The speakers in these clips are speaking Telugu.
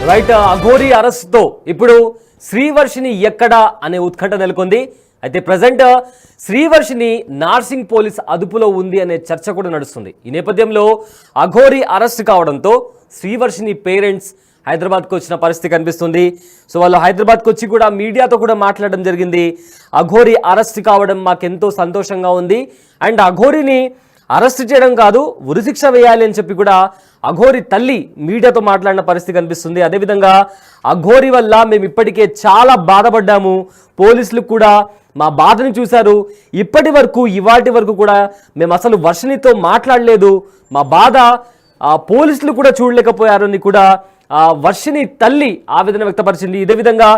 రైట్, అఘోరి అరెస్ట్ తో ఇప్పుడు శ్రీవర్షిని ఎక్కడా అనే ఉత్కంఠ నెలకొంది. అయితే ప్రజెంట్ శ్రీవర్షిని నార్సింగ్ పోలీస్ అదుపులో ఉంది అనే చర్చ కూడా నడుస్తుంది. ఈ నేపథ్యంలో అఘోరి అరెస్ట్ కావడంతో శ్రీవర్షిని పేరెంట్స్ హైదరాబాద్కు వచ్చిన పరిస్థితి కనిపిస్తుంది. సో వాళ్ళు హైదరాబాద్కు వచ్చి కూడా మీడియాతో కూడా మాట్లాడడం జరిగింది. అఘోరి అరెస్ట్ కావడం మాకెంతో సంతోషంగా ఉంది, అండ్ అఘోరిని అరెస్ట్ చేయడం కాదు ఉరిశిక్ష వేయాలి అని చెప్పి కూడా అఘోరి తల్లి మీడియాతో మాట్లాడిన పరిస్థితి కనిపిస్తుంది. అదేవిధంగా అఘోరి వల్ల మేము ఇప్పటికే చాలా బాధపడ్డాము, పోలీసులు కూడా మా బాధని చూశారు, ఇప్పటి వరకు కూడా మేము అసలు వర్షినితో మాట్లాడలేదు, మా బాధ పోలీసులు కూడా చూడలేకపోయారు అని కూడా వర్షిని తల్లి ఆవేదన వ్యక్తపరిచింది. ఇదే విధంగా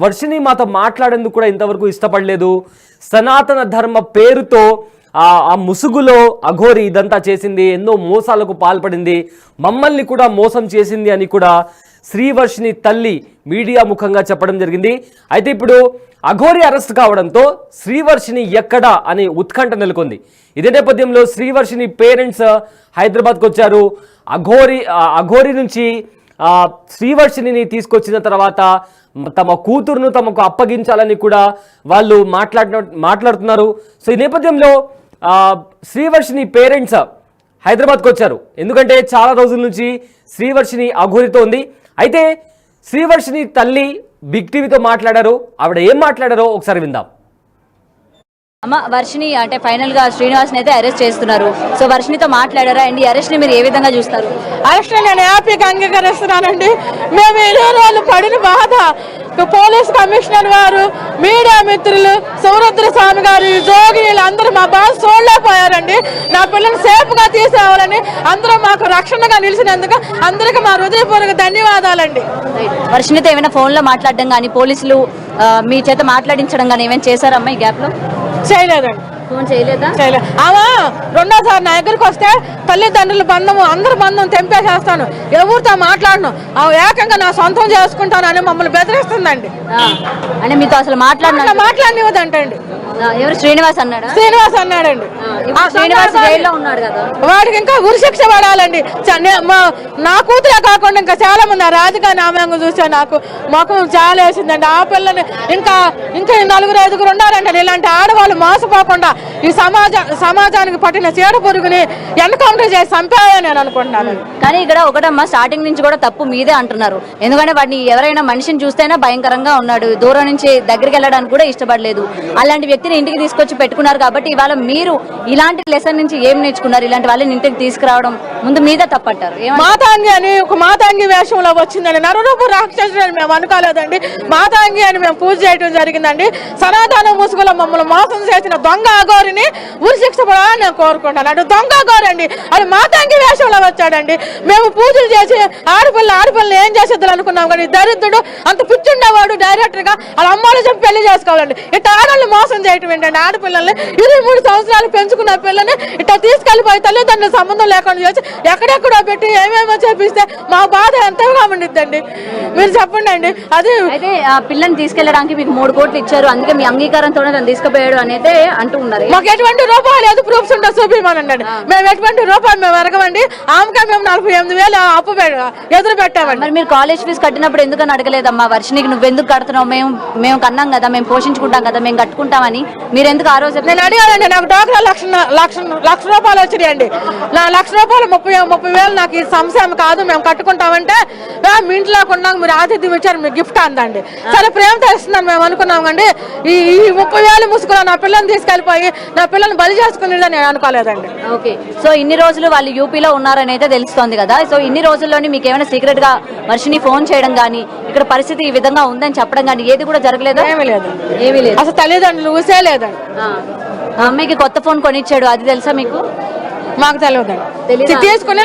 వర్షిని మాతో మాట్లాడేందుకు కూడా ఇంతవరకు ఇష్టపడలేదు, సనాతన ధర్మ పేరుతో ఆ ముసుగులో అఘోరి ఇదంతా చేసింది, ఎన్నో మోసాలకు పాల్పడింది, మమ్మల్ని కూడా మోసం చేసింది అని కూడా శ్రీవర్షిని తల్లి మీడియా ముఖంగా చెప్పడం జరిగింది. అయితే ఇప్పుడు అఘోరి అరెస్ట్ కావడంతో శ్రీవర్షిని ఎక్కడా అనే ఉత్కంఠ నెలకొంది. ఇదే నేపథ్యంలో శ్రీవర్షిని పేరెంట్స్ హైదరాబాద్కు వచ్చారు. అఘోరి నుంచి శ్రీవర్షిని తీసుకొచ్చిన తర్వాత తమ కూతురును తమకు అప్పగించాలని కూడా వాళ్ళు మాట్లాడుతున్నారు. సో ఈ నేపథ్యంలో శ్రీవర్షిని పేరెంట్స్ హైదరాబాద్కు వచ్చారు. ఎందుకంటే చాలా రోజుల నుంచి శ్రీవర్షిని అఘోరితో ఉంది. అయితే శ్రీవర్షిని తల్లి బిగ్ టీవీతో మాట్లాడారు. ఆవిడ ఏం మాట్లాడారో ఒకసారి విందాం. అమ్మ, వర్షిని అంటే ఫైనల్ గా శ్రీనివాస్ని అయితే అరెస్ట్ చేస్తున్నారు. సో వర్షినితో మాట్లాడారా అండి? ఈ అరెస్ట్ ని మీరు ఏ విధంగా చూస్తారు? అరెస్ట్ నేను హ్యాపీగా అంగీకరిస్తున్నానండి. మేము వాళ్ళు పడిన బాధ పోలీస్ కమిషనర్ వారు, మీడియా మిత్రులు, సౌరుద్ర స్వామి గారు, జోగిలు అందరూ మా బాధ చూడలేకపోయారండి. నా పిల్లల్ని సేఫ్ గా తీసుకురావాలని అందరూ మాకు రక్షణగా నిలిచినందుకు అందరికీ మా హృదయపూర్వక ధన్యవాదాలండి. వర్షినితో ఏమైనా ఫోన్ లో మాట్లాడడం కానీ, పోలీసులు మీ చేత మాట్లాడించడం కానీ ఏమైనా చేశారమ్మా ఈ గ్యాప్ లో? చేయలేదండి. ఫోన్ చేయలేదా? చేయలేదు. ఆమె రెండోసారి నా దగ్గరికి వస్తే తల్లిదండ్రుల బంధము అందరి బంధం తెంపేసేస్తాను, ఎవరితో మాట్లాడను, ఏకంగా నా సొంతం చేసుకుంటాను అని మమ్మల్ని బెదిరిస్తుందండి. అంటే మీతో అసలు మాట్లాడనివ్వదంటండి. ఎవరు? శ్రీనివాస్ అన్నాడా? శ్రీనివాస్ అన్నాడండి. శ్రీనివాస్ జైల్లో ఉన్నాడు కదా, వాడికి ఇంకా ఉరిశిక్ష పడాలండి. నా కూతురే కాకుండా ఇంకా చాలా మంది రాజకీయ ఆమె చూసా నాకు మొఖం చాలా వేసిందండి. ఆ పిల్లని ఇంకా 4-5 ఉండాలండి. ఇలాంటి ఆడవాళ్ళు మోసపోకుండా ఈ సమాజానికి పట్టిన చీడ పురుగుని ఎన్కౌంటర్ చేసి చంపాయని నేను అనుకుంటున్నాను. కానీ ఇక్కడ ఒకటమ్మా, స్టార్టింగ్ నుంచి కూడా తప్పు మీదే అంటున్నారు. ఎందుకంటే వాడిని ఎవరైనా మనిషిని చూస్తేనే భయంకరంగా ఉన్నాడు, దూరం నుంచి దగ్గరికి వెళ్ళడానికి కూడా ఇష్టపడలేదు. అలాంటి వ్యక్తిని ఇంటికి తీసుకొచ్చి పెట్టుకున్నారు కాబట్టి ఇవాళ మీరు ఇలాంటి లెసన్ నుంచి ఏం నేర్చుకున్నారు? ఇలాంటి వాళ్ళని ఇంటికి తీసుకురావడం ముందు మీదే తప్పంటారు. మాతాంగి అని ఒక మాతాంగి వేషంలో వచ్చిందండి. నరరూపు రాక్షసుడు అని మేము అనుకోలేదండి. మాతాంగి అని మేము పూజ చేయడం జరిగిందండి. సనాతన ముసుగులో మమ్మల్ని మోసం చేసిన దొంగ అఘోరిని ఉరిశిక్ష పడాలని నేను కోరుకుంటాను. అంటే దొంగ అఘోరి అండి, అది మాతాంగి వేషంలో వచ్చాడండి. మేము పూజలు చేసి ఆడపిల్లని ఏం చేసేద్దాం అనుకున్నాం, కానీ దరిద్రుడు అంత పిచ్చుండేవాడు డైరెక్టర్ గా వాళ్ళ అమ్మాయిలు చెప్పి పెళ్లి చేసుకోవాలండి. ఇట్లా ఆడవాళ్ళు మోసం చేయటం ఏంటండి? ఆడపిల్లల్ని 23 సంవత్సరాలు పెంచుకున్న పిల్లని ఇట్లా తీసుకెళ్లిపోయి తల్లిదండ్రుల సంబంధం లేకుండా చేసి ఎక్కడెక్కడో పెట్టి ఏమేమో చేపిస్తే మా బాధ ఎంతగా ఉండిద్దండి. మీరు చెప్పండి అండి. అది అయితే ఆ పిల్లని తీసుకెళ్ళడానికి మీకు 3 కోట్లు ఇచ్చారు, అందుకే మీ అంగీకారంతోనే తను తీసుకుపోయాడు అనేది అంటూ ఉన్నారు. మాకు ఎటువంటి రూపాయలు లేదు, ప్రూఫ్స్ ఉంటే చూపిమనండి. మేము ఎటువంటి రూపాయలు మేము ఎరగమండి. ఆమెకే మేము 48,000 అప్పు ఎదురు పెట్టామండి. మరి మీరు కాలేజ్ ఫీజు కట్టినప్పుడు ఎందుకని అడగలేదమ్మా? వర్షినికి నువ్వు ఎందుకు కడుతున్నావు, మేము కన్నాం కదా, మేము పోషించుకుంటాం కదా, మేము కట్టుకుంటామని మీరు ఎందుకు ఆ రోజు? నేను అడిగానండి. నాకు డోక్రా లక్ష రూపాయలు వచ్చినాయండి. నా ₹1,00,000 30,000 నాకు ఈ సంశయం కాదు, మేము కట్టుకుంటామంటే మీ ఇంట్లో కొన్నాక మీరు ఆతిథ్యం ఇచ్చారు, మీకు గిఫ్ట్ అందండి. చాలా ప్రేమతో ఇస్తుందని మేము అనుకున్నాం అండి. ఈ 30,000 ముసుగులో నా పిల్లల్ని తీసుకెళ్లిపోయి నా పిల్లల్ని బలి చేసుకునేదని నేను అనుకోలేదండి. ఓకే, సో ఇన్ని రోజులు వాళ్ళు యూపీలో ఉన్నారని అయితే తెలుస్తోంది కదా. సో ఇన్ని రోజుల్లోని మీకు ఏమైనా సీక్రెట్ గా వర్షిని ఫోన్ చేయడం కానీ, ఇక్కడ పరిస్థితి ఈ విధంగా ఉందని చెప్పడం కానీ ఏది కూడా జరగలేదా? ఏమీ లేదు. అసలు తల్లిదండ్రులు ఊసే లేదండి. అమ్మాయికి కొత్త ఫోన్ కొనిచ్చాడు, అది తెలుసా మీకు? మాకు తెలియదండి. తీసుకుని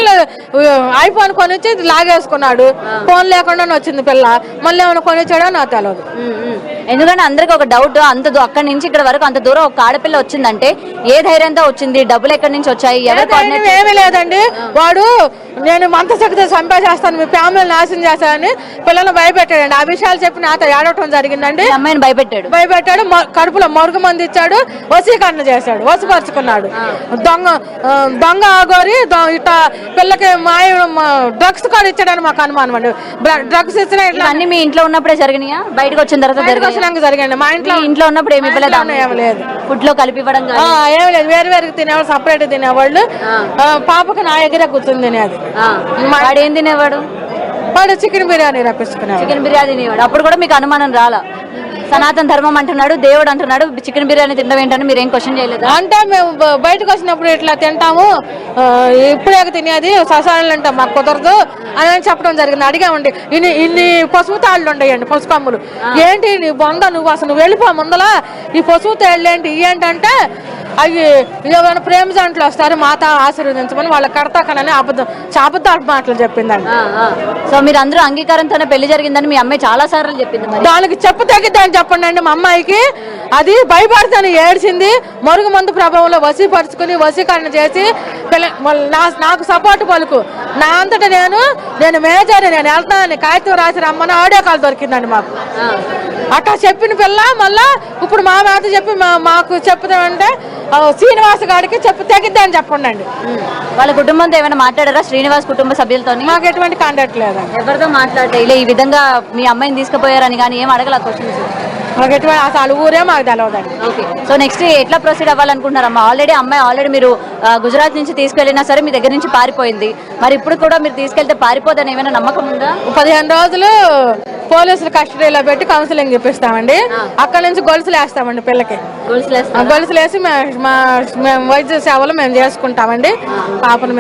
ఐఫోన్ కొనిచ్చి లాగేసుకున్నాడు. ఫోన్ లేకుండా వచ్చింది పిల్ల, మళ్ళీ ఏమైనా కొనిచ్చాడో నాకు తెలియదు. ఎందుకంటే అందరికి ఒక డౌట్, అక్కడి నుంచి ఇక్కడ వరకు అంత దూరం ఒక ఆడపిల్ల వచ్చిందంటే ఏ ధైర్యంతో వచ్చింది, డబ్బులు ఎక్కడి నుంచి వచ్చాయి, ఎవరు కోఆర్డినేట్ ఏమీ లేదండి. వాడు నేను మంత శక్తి సంపాదిస్తాను, మీ ఫ్యామిలీ నాశనం చేస్తానని పిల్లలు భయపెట్టాడండి. ఆ విషయాలు చెప్పి నాతో ఏడవటం జరిగిందండి. అమ్మాయిని భయపెట్టాడు. కడుపులో మరుగు మంది ఇచ్చాడు, వశీకరణ చేశాడు, వశపరుచుకున్నాడు. దొంగ ఆగోరి ఇట్లా పిల్లకి డ్రగ్స్ కూడా ఇచ్చాడని మాకు అనుమానం అండి. డ్రగ్స్ ఇచ్చిన ఇట్లా అన్ని మీ ఇంట్లో ఉన్నప్పుడే జరిగినాయా, బయటకు వచ్చిన తర్వాత జరిగాయండి. మా ఇంట్లో ఉన్నప్పుడు ఏమి ఇవ్వలేదు, ఏమి లేదు. ఫుడ్ లో కలిపి ఇవ్వడం ఏమి లేదు. వేరు వేరు తినేవాళ్ళు, సపరేట్ తినేవాళ్ళు. పాపకి నా దగ్గర కూర్చుని తినేది. వాడు ఏం తినేవాడు? వాడు చికెన్ బిర్యానీ రప్పించుకునేవాడు. చికెన్ బిర్యానీ తినేవాడు. అప్పుడు కూడా మీకు అనుమానం రాలా? సనాతన ధర్మం అంటున్నాడు, దేవుడు అంటున్నాడు, చికెన్ బిర్యానీ తినడం ఏంటని మీరు ఏం క్వశ్చన్ చేయలేదు? అంటే మేము బయటకు వచ్చినప్పుడు ఇట్లా తింటాము, ఇప్పుడే తినేది ససాలు అంటే మాకు కుదరదు అని చెప్పడం జరిగింది. అడిగామండి, ఇన్ని పసుపు తాళ్ళు ఉండేయండి, పసుపు కమ్ములు. ఏంటి నీ బొంద, నువ్వు అసలు నువ్వు వెళ్ళిపో ముందలా, ఈ పసుపు తాళ్ళు ఏంటి ఏంటంటే అవి ఏమైనా ప్రేమ జంటలు వస్తారు, మాత ఆశీర్వదించమని వాళ్ళకి కడతాకనని అబద్ధాలు మాటలు చెప్పిందండి. సో మీరు అందరూ అంగీకారంతోనే పెళ్లి జరిగిందని మీ అమ్మాయి చాలా సార్లు చెప్పింది. దానికి చెప్పు తగ్గిద్దని చెప్పండి అండి. మా అమ్మాయికి అది భయపడుతుంది, ఏడ్చింది. మరుగు మందు ప్రభావంలో వశీపరుచుకుని వశీకరణ చేసి నాకు సపోర్ట్ పలుకు, నా అంతటా నేను మేజర్, నేను వెళ్తానని కాగితం రాసి రమ్మని ఆడియో కాల్ దొరికిందండి మాకు. అట్లా చెప్పిన పిల్ల మళ్ళా ఇప్పుడు మా మాత చెప్పి మాకు చెప్తామంటే శ్రీనివాస్ గారికి చెప్పు తగ్గిద్దని చెప్పండి. వాళ్ళ కుటుంబంతో ఏమైనా మాట్లాడారా? శ్రీనివాస్ కుటుంబ సభ్యులతో మాకు ఎటువంటి కాంటాక్ట్ లేదండి. ఎవరితో మాట్లాడలే? ఇలా ఈ విధంగా మీ అమ్మాయిని తీసుకుపోయారని కానీ ఏం అడగల క్వశ్చన్స్? మాకు ఎటువంటి అసలు ఊరే మాకు తెలవదండి. ఓకే, సో నెక్స్ట్ ఎట్లా ప్రొసీడ్ అవ్వాలనుకుంటున్నారమ్మా? అమ్మాయి ఆల్రెడీ మీరు గుజరాత్ నుంచి తీసుకెళ్ళినా సరే మీ దగ్గర నుంచి పారిపోయింది, మరి ఇప్పుడు కూడా మీరు తీసుకెళ్తే పారిపోదని ఏమైనా నమ్మకం ఉందా? 15 రోజులు పోలీసుల కస్టడీలో పెట్టి కౌన్సిలింగ్ చెప్పిస్తామండి. అక్కడ నుంచి గొలుసులు వేస్తామండి పిల్లకి. గొలుసులు వేసి మేము వైద్య సేవలు మేము చేసుకుంటామండి. పాపను